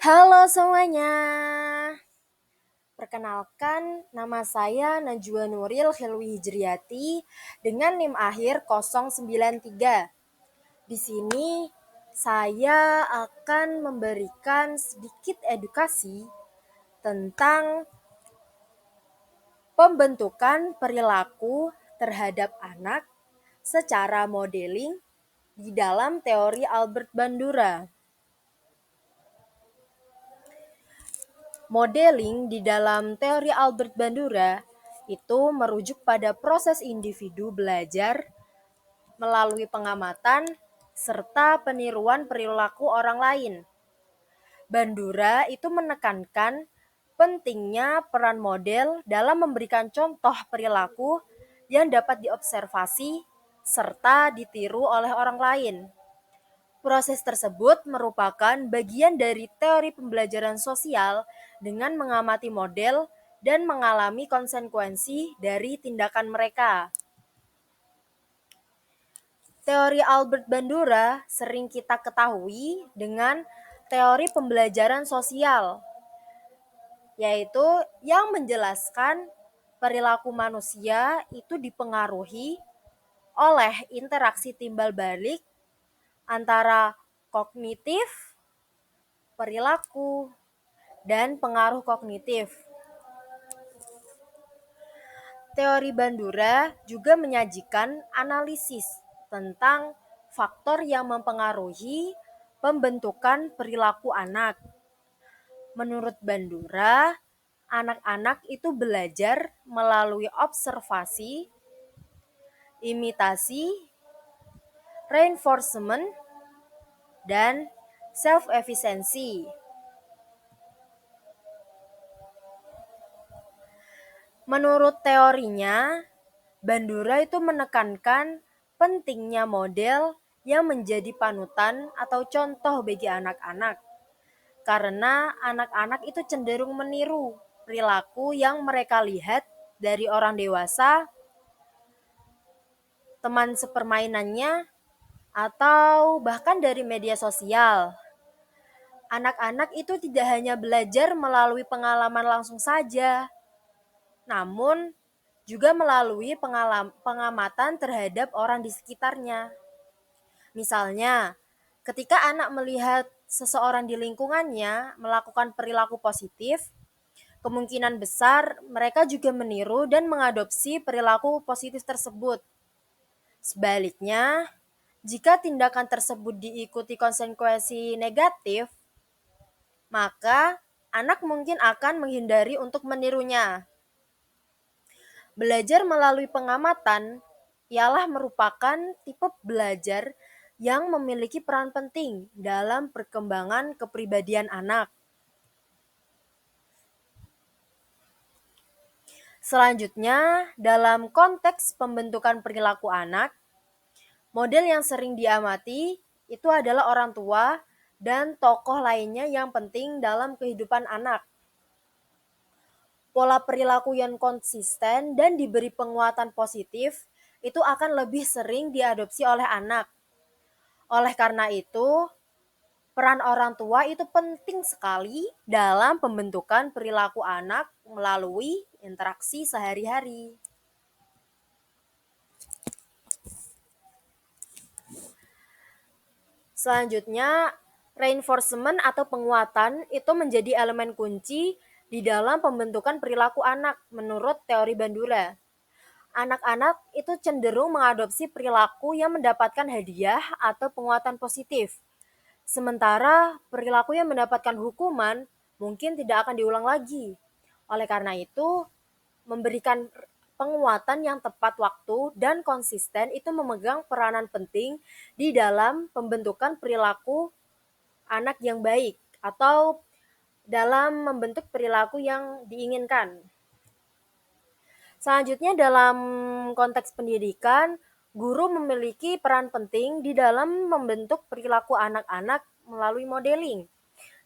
Halo semuanya, perkenalkan nama saya Najwa Nuril Khilwi Hijriyati dengan NIM akhir 093. Di sini saya akan memberikan sedikit edukasi tentang pembentukan perilaku terhadap anak secara modeling di dalam teori Albert Bandura. Modeling di dalam teori Albert Bandura itu merujuk pada proses individu belajar melalui pengamatan serta peniruan perilaku orang lain. Bandura itu menekankan pentingnya peran model dalam memberikan contoh perilaku yang dapat diobservasi serta ditiru oleh orang lain. Proses tersebut merupakan bagian dari teori pembelajaran sosial dengan mengamati model dan mengalami konsekuensi dari tindakan mereka. Teori Albert Bandura sering kita ketahui dengan teori pembelajaran sosial, yaitu yang menjelaskan perilaku manusia itu dipengaruhi oleh interaksi timbal balik antara kognitif, perilaku, dan pengaruh kognitif. Teori Bandura juga menyajikan analisis tentang faktor yang mempengaruhi pembentukan perilaku anak. Menurut Bandura, anak-anak itu belajar melalui observasi, imitasi, reinforcement, dan self-efficacy. Menurut teorinya, Bandura itu menekankan pentingnya model yang menjadi panutan atau contoh bagi anak-anak. Karena anak-anak itu cenderung meniru perilaku yang mereka lihat dari orang dewasa, teman sepermainannya, atau bahkan dari media sosial. Anak-anak itu tidak hanya belajar melalui pengalaman langsung saja, namun juga melalui pengamatan terhadap orang di sekitarnya. Misalnya, ketika anak melihat seseorang di lingkungannya melakukan perilaku positif, kemungkinan besar mereka juga meniru dan mengadopsi perilaku positif tersebut. Sebaliknya, jika tindakan tersebut diikuti konsekuensi negatif, maka anak mungkin akan menghindari untuk menirunya. Belajar melalui pengamatan ialah merupakan tipe belajar yang memiliki peran penting dalam perkembangan kepribadian anak. Selanjutnya, dalam konteks pembentukan perilaku anak, model yang sering diamati itu adalah orang tua dan tokoh lainnya yang penting dalam kehidupan anak. Pola perilaku yang konsisten dan diberi penguatan positif itu akan lebih sering diadopsi oleh anak. Oleh karena itu, peran orang tua itu penting sekali dalam pembentukan perilaku anak melalui interaksi sehari-hari. Selanjutnya, reinforcement atau penguatan itu menjadi elemen kunci di dalam pembentukan perilaku anak menurut teori Bandura. Anak-anak itu cenderung mengadopsi perilaku yang mendapatkan hadiah atau penguatan positif. Sementara perilaku yang mendapatkan hukuman mungkin tidak akan diulang lagi. Oleh karena itu, memberikan penguatan yang tepat waktu dan konsisten itu memegang peranan penting di dalam pembentukan perilaku anak yang baik atau dalam membentuk perilaku yang diinginkan. Selanjutnya dalam konteks pendidikan, guru memiliki peran penting di dalam membentuk perilaku anak-anak melalui modeling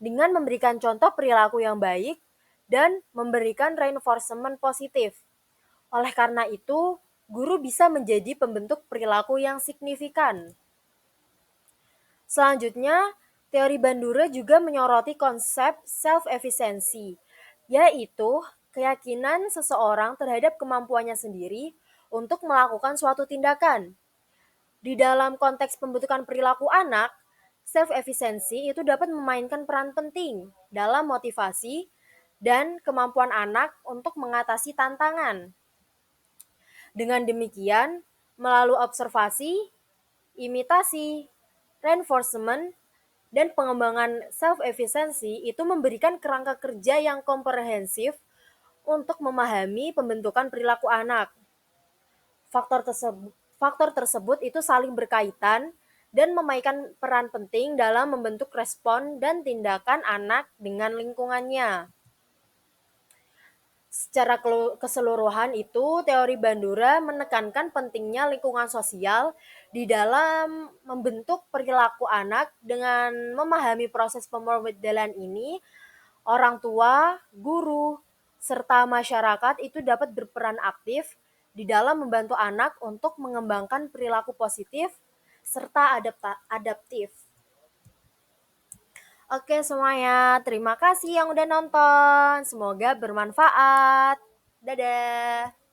dengan memberikan contoh perilaku yang baik dan memberikan reinforcement positif. Oleh karena itu, guru bisa menjadi pembentuk perilaku yang signifikan. Selanjutnya, Teori Bandura juga menyoroti konsep self-efficacy, yaitu keyakinan seseorang terhadap kemampuannya sendiri untuk melakukan suatu tindakan. Di dalam konteks pembentukan perilaku anak, self-efficacy itu dapat memainkan peran penting dalam motivasi dan kemampuan anak untuk mengatasi tantangan. Dengan demikian, melalui observasi, imitasi, reinforcement, dan pengembangan self-efficacy itu memberikan kerangka kerja yang komprehensif untuk memahami pembentukan perilaku anak. Faktor tersebut itu saling berkaitan dan memainkan peran penting dalam membentuk respon dan tindakan anak dengan lingkungannya. Secara keseluruhan itu, teori Bandura menekankan pentingnya lingkungan sosial di dalam membentuk perilaku anak. Dengan memahami proses pemodelan ini, orang tua, guru, serta masyarakat itu dapat berperan aktif di dalam membantu anak untuk mengembangkan perilaku positif serta adaptif. Oke semuanya, terima kasih yang udah nonton. Semoga bermanfaat. Dadah.